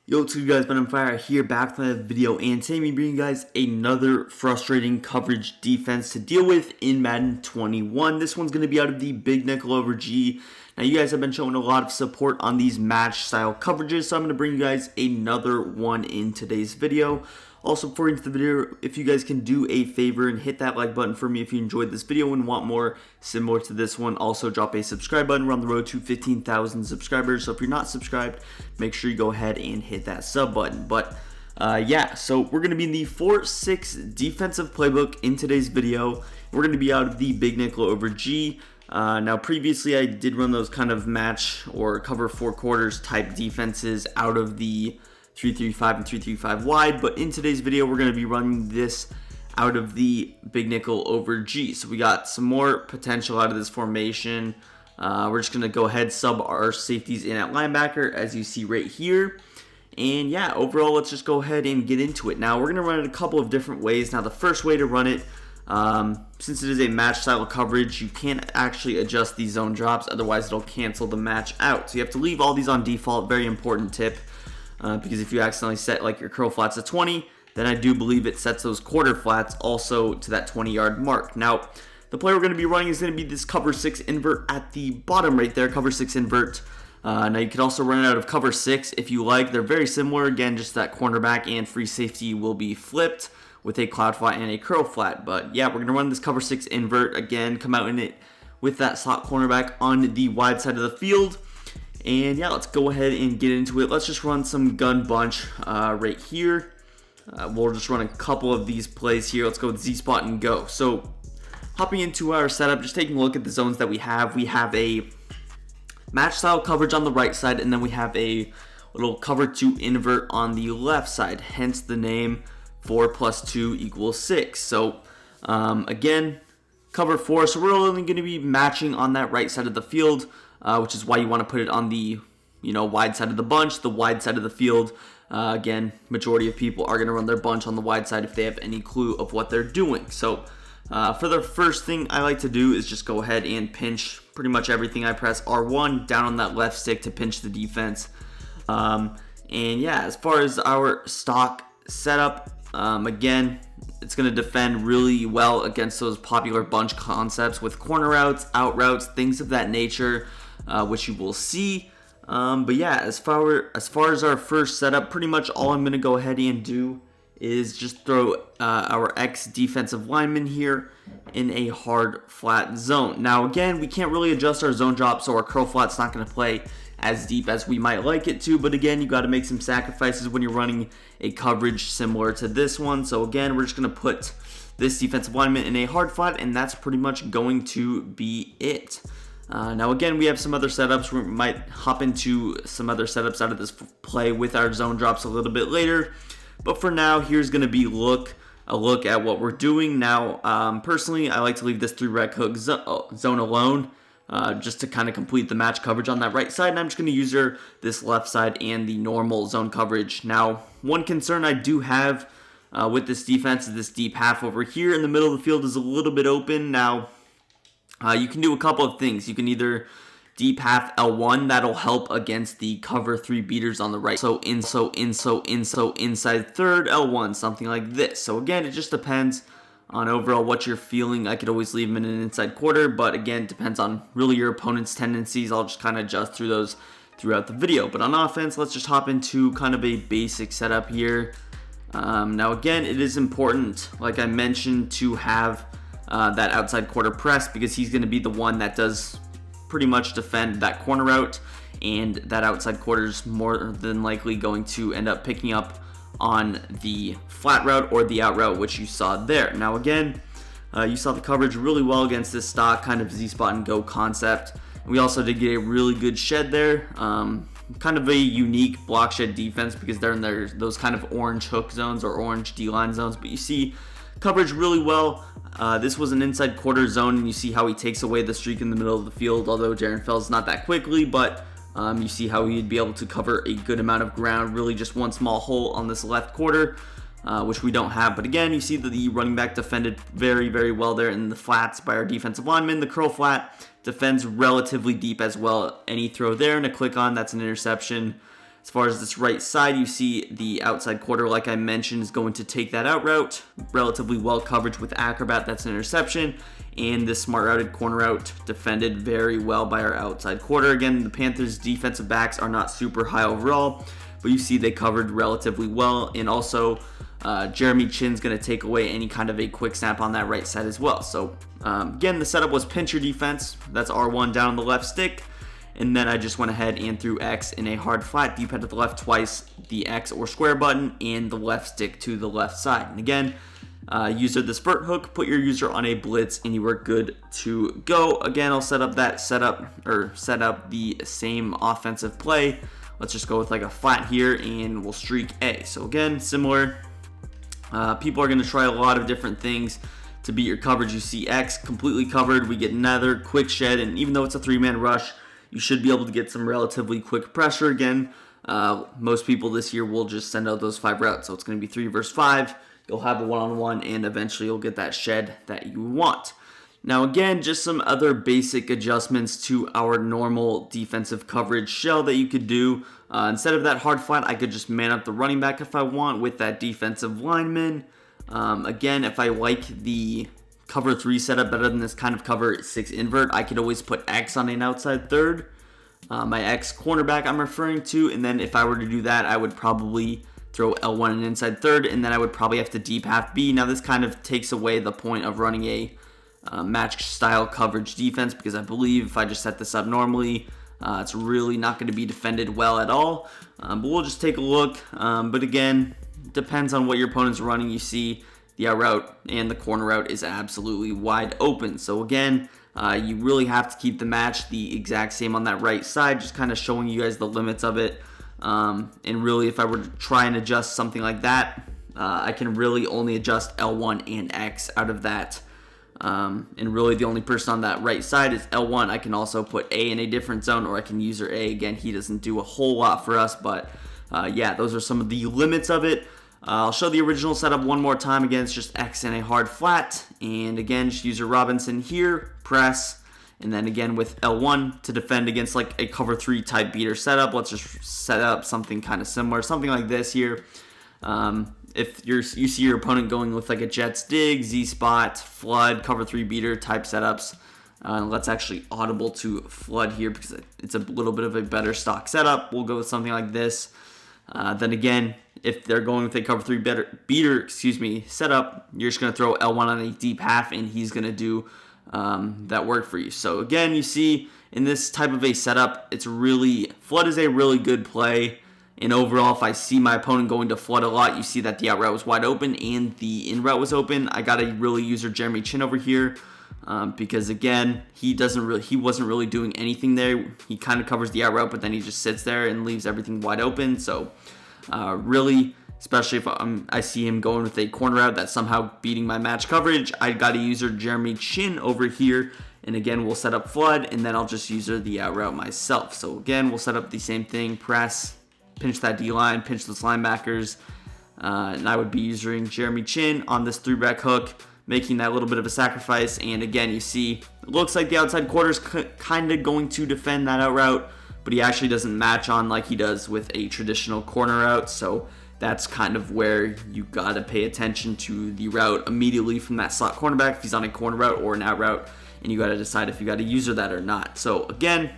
Yo, what's good guys, Ben Fire here, back with another video, and today we bring you guys another frustrating coverage defense to deal with in Madden 21. This one's going to be out of the big nickel over G. Now you guys have been showing a lot of support on these match style coverages, so I'm going to bring you guys another one in today's video. Also, before we get into the video, if you guys can do a favor and hit that like button for me if you enjoyed this video and want more similar to this one. Also, drop a subscribe button. We're on the road to 15,000 subscribers, so if you're not subscribed, make sure you go ahead and hit that sub button. But yeah, so we're going to be in the 4-6 defensive playbook in today's video. We're going to be out of the big nickel over G. Now, previously, I did run those kind of match or cover 4 quarters type defenses out of the 3-3-5 and 3-3-5 wide, but in today's video we're going to be running this out of the big nickel over G. So we got some more potential out of this formation. We're just going to go ahead, sub our safeties in at linebacker as you see right here. And yeah, overall let's just go ahead and get into it. Now we're going to run it a couple of different ways. Now the first way to run it, since it is a match style coverage, you can't actually adjust these zone drops, otherwise it'll cancel the match out. So you have to leave all these on default. Very important tip. Because if you accidentally set like your curl flats to 20, then I do believe it sets those quarter flats also to that 20-yard mark. Now, the play we're going to be running is going to be this cover 6 invert at the bottom right there, cover 6 invert. Now, you can also run it out of cover 6 if you like. They're very similar. Again, just that cornerback and free safety will be flipped with a cloud flat and a curl flat. But yeah, we're going to run this cover 6 invert. Again, come out in it with that slot cornerback on the wide side of the field. And yeah, let's go ahead and get into it. Let's just run some gun bunch right here. We'll just run a couple of these plays here. Let's go with Z-spot and go. So hopping into our setup, just taking a look at the zones that we have. We have a match style coverage on the right side, and then we have a little cover 2 invert on the left side. Hence the name 4 + 2 = 6. So again, cover 4. So we're only going to be matching on that right side of the field. Which is why you want to put it on the wide side of the bunch, the wide side of the field. Again, majority of people are going to run their bunch on the wide side if they have any clue of what they're doing. So for the first thing I like to do is just go ahead and pinch pretty much everything. I press R1 down on that left stick to pinch the defense. And yeah, as far as our stock setup, again, it's going to defend really well against those popular bunch concepts with corner routes, out routes, things of that nature. Which you will see. But yeah, as far as our first setup, pretty much all I'm going to go ahead and do is just throw our X defensive lineman here in a hard flat zone. Now again, we can't really adjust our zone drop, so our curl flat's not going to play as deep as we might like it to. But again, you got to make some sacrifices when you're running a coverage similar to this one. So again, we're just going to put this defensive lineman in a hard flat, and that's pretty much going to be it. Now again, we have some other setups. We might hop into some other setups out of this play with our zone drops a little bit later. But for now, here's going to be a look at what we're doing. Now, personally, I like to leave this 3 rec hook zone alone just to kind of complete the match coverage on that right side. And I'm just going to use this left side and the normal zone coverage. Now, one concern I do have with this defense is this deep half over here in the middle of the field is a little bit open. Now, you can do a couple of things. You can either deep half L1, that'll help against the cover 3 beaters on the right. So inside third L1, something like this. So again, it just depends on overall what you're feeling. I could always leave them in an inside quarter, but again, it depends on really your opponent's tendencies. I'll just kind of adjust through those throughout the video. But on offense, let's just hop into kind of a basic setup here. Now again, it is important, like I mentioned, to have that outside quarter press, because he's going to be the one that does pretty much defend that corner route, and that outside quarter is more than likely going to end up picking up on the flat route or the out route, which you saw there. Now again, you saw the coverage really well against this stock kind of Z-spot and go concept. We also did get a really good shed there, kind of a unique block shed defense because they're in those kind of orange hook zones or orange D-line zones, but you see coverage really well. This was an inside quarter zone, and you see how he takes away the streak in the middle of the field, although Jaron Fells not that quickly, but you see how he'd be able to cover a good amount of ground, really just one small hole on this left quarter, which we don't have. But again, you see that the running back defended very, very well there in the flats by our defensive lineman. The curl flat defends relatively deep as well. Any throw there and a click on, that's an interception. As far as this right side, you see the outside quarter, like I mentioned, is going to take that out route. Relatively well coverage with Acrobat, that's an interception. And this smart routed corner route defended very well by our outside quarter. Again, the Panthers' defensive backs are not super high overall, but you see they covered relatively well. And also, Jeremy Chinn's going to take away any kind of a quick snap on that right side as well. So, again, the setup was pincher defense. That's R1 down on the left stick. And then I just went ahead and threw X in a hard flat, D-pad to the left twice, the X or square button, and the left stick to the left side. And again, user the spurt hook, put your user on a blitz, and you are good to go. Again, I'll set up the same offensive play. Let's just go with like a flat here, and we'll streak A. So again, similar. People are going to try a lot of different things to beat your coverage. You see X completely covered. We get another quick shed, and even though it's a 3-man rush, you should be able to get some relatively quick pressure. Again, most people this year will just send out those 5 routes. So it's going to be 3 versus 5. You'll have a one-on-one, and eventually you'll get that shed that you want. Now again, just some other basic adjustments to our normal defensive coverage shell that you could do. Instead of that hard flat, I could just man up the running back if I want with that defensive lineman. Again, if I like the cover 3 setup better than this kind of cover 6 invert, I could always put X on an outside third. My X cornerback I'm referring to, and then if I were to do that, I would probably throw L1 and inside third, and then I would probably have to deep half B. Now this kind of takes away the point of running a match style coverage defense, because I believe if I just set this up normally, it's really not going to be defended well at all. But we'll just take a look. But again, depends on what your opponent's running. You see the out route and the corner route is absolutely wide open. So again, you really have to keep the match the exact same on that right side, just kind of showing you guys the limits of it. And really, if I were to try and adjust something like that, I can really only adjust L1 and X out of that. And really the only person on that right side is L1. I can also put A in a different zone, or I can user A. Again, he doesn't do a whole lot for us, but yeah, those are some of the limits of it. I'll show the original setup one more time. Again, it's just X in a hard flat. And again, just user Robinson here, press. And then again with L1 to defend against like a cover 3 type beater setup. Let's just set up something kind of similar, something like this here. If you see your opponent going with like a Jets dig, Z spot, flood, cover 3 beater type setups, let's actually audible to flood here because it's a little bit of a better stock setup. We'll go with something like this. Then again, if they're going with a cover 3 beater setup, you're just going to throw L1 on a deep half, and he's going to do that work for you. So again, you see in this type of a setup, flood is a really good play. And overall, if I see my opponent going to flood a lot, you see that the out route was wide open and the in route was open. I got to really user Jeremy Chinn over here because again, he wasn't really doing anything there. He kind of covers the out route, but then he just sits there and leaves everything wide open. So really, especially if I see him going with a corner route that's somehow beating my match coverage, I got to user Jeremy Chinn over here. And again, we'll set up flood, and then I'll just user the out route myself. So again, we'll set up the same thing, press, pinch that D-line, pinch those linebackers, and I would be using Jeremy Chinn on this 3-back hook, making that little bit of a sacrifice. And again, you see, it looks like the outside quarter's kind of going to defend that out route, but he actually doesn't match on like he does with a traditional corner route. So that's kind of where you got to pay attention to the route immediately from that slot cornerback if he's on a corner route or an out route, and you got to decide if you got to user that or not. So again,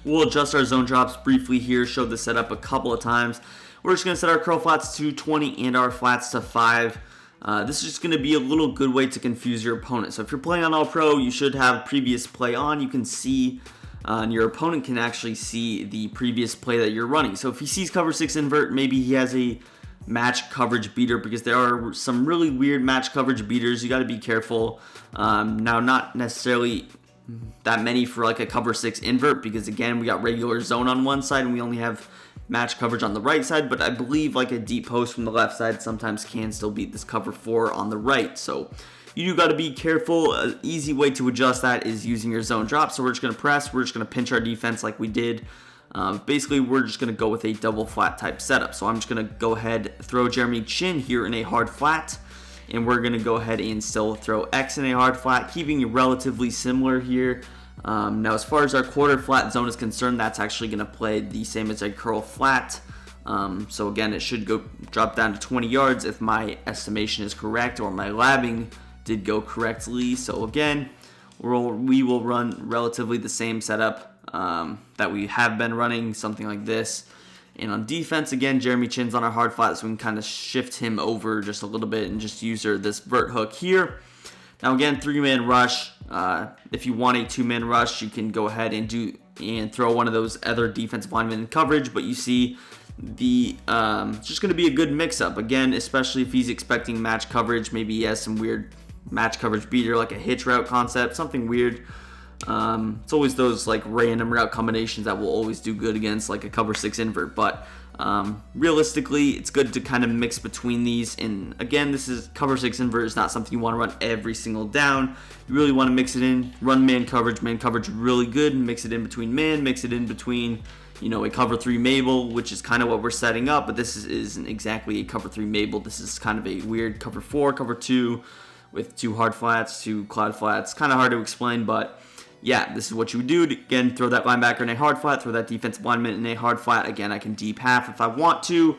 we'll adjust our zone drops briefly here, show the setup a couple of times. We're just going to set our curl flats to 20 and our flats to 5. This is just going to be a little good way to confuse your opponent. So if you're playing on All Pro, you should have previous play on. You can see, and your opponent can actually see the previous play that you're running. So if he sees cover 6 invert, maybe he has a match coverage beater, because there are some really weird match coverage beaters. You got to be careful. Now, not necessarily that many for like a cover 6 invert, because again, we got regular zone on one side and we only have match coverage on the right side, but I believe like a deep post from the left side sometimes can still beat this cover 4 on the right. So you do got to be careful. An easy way to adjust that is using your zone drop. So we're just going to press, we're just going to pinch our defense like we did. Basically, we're just going to go with a double flat type setup. So I'm just going to go ahead, throw Jeremy Chinn here in a hard flat, and we're going to go ahead and still throw X in a hard flat, keeping it relatively similar here. Now, as far as our quarter flat zone is concerned, that's actually going to play the same as a curl flat. So again, it should drop down to 20 yards if my estimation is correct, or my labbing did go correctly. So again, we will run relatively the same setup that we have been running, something like this. And on defense, again, Jeremy Chin's on our hard flat, so we can kind of shift him over just a little bit and just use this vert hook here. Now again, 3-man rush. If you want a 2-man rush, you can go ahead and throw one of those other defensive linemen in coverage, but you see it's just going to be a good mix-up. Again, especially if he's expecting match coverage. Maybe he has some weird match coverage beater, like a hitch route concept, something weird. It's always those like random route combinations that will always do good against like a cover 6 invert, but realistically it's good to kind of mix between these. And again, this is cover 6 invert is not something you want to run every single down. You really want to mix it in, run man coverage really good, and mix it in between man, mix it in between, you know, a cover 3 Mabel, which is kind of what we're setting up, but this isn't exactly a cover 3 Mabel. This is kind of a weird cover 4, cover 2 with 2 hard flats, 2 cloud flats. Kind of hard to explain, but yeah, this is what you would do. Again, throw that linebacker in a hard flat, throw that defensive lineman in a hard flat. Again, I can deep half if I want to.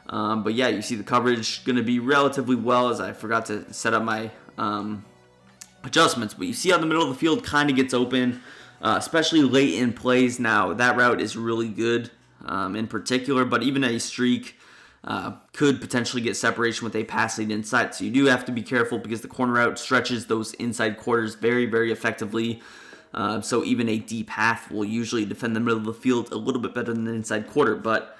But yeah, you see the coverage going to be relatively well, as I forgot to set up my adjustments. But you see how the middle of the field kind of gets open, especially late in plays. Now, that route is really good in particular, but even a streak could potentially get separation with a pass lead inside. So you do have to be careful because the corner route stretches those inside quarters very, very effectively. So even a deep half will usually defend the middle of the field a little bit better than the inside quarter. But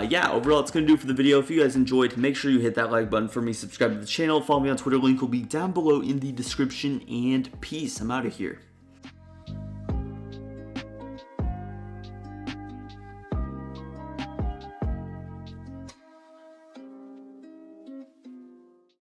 yeah, overall, it's going to do for the video. If you guys enjoyed, make sure you hit that like button for me, subscribe to the channel, follow me on Twitter. Link will be down below in the description, and peace. I'm out of here.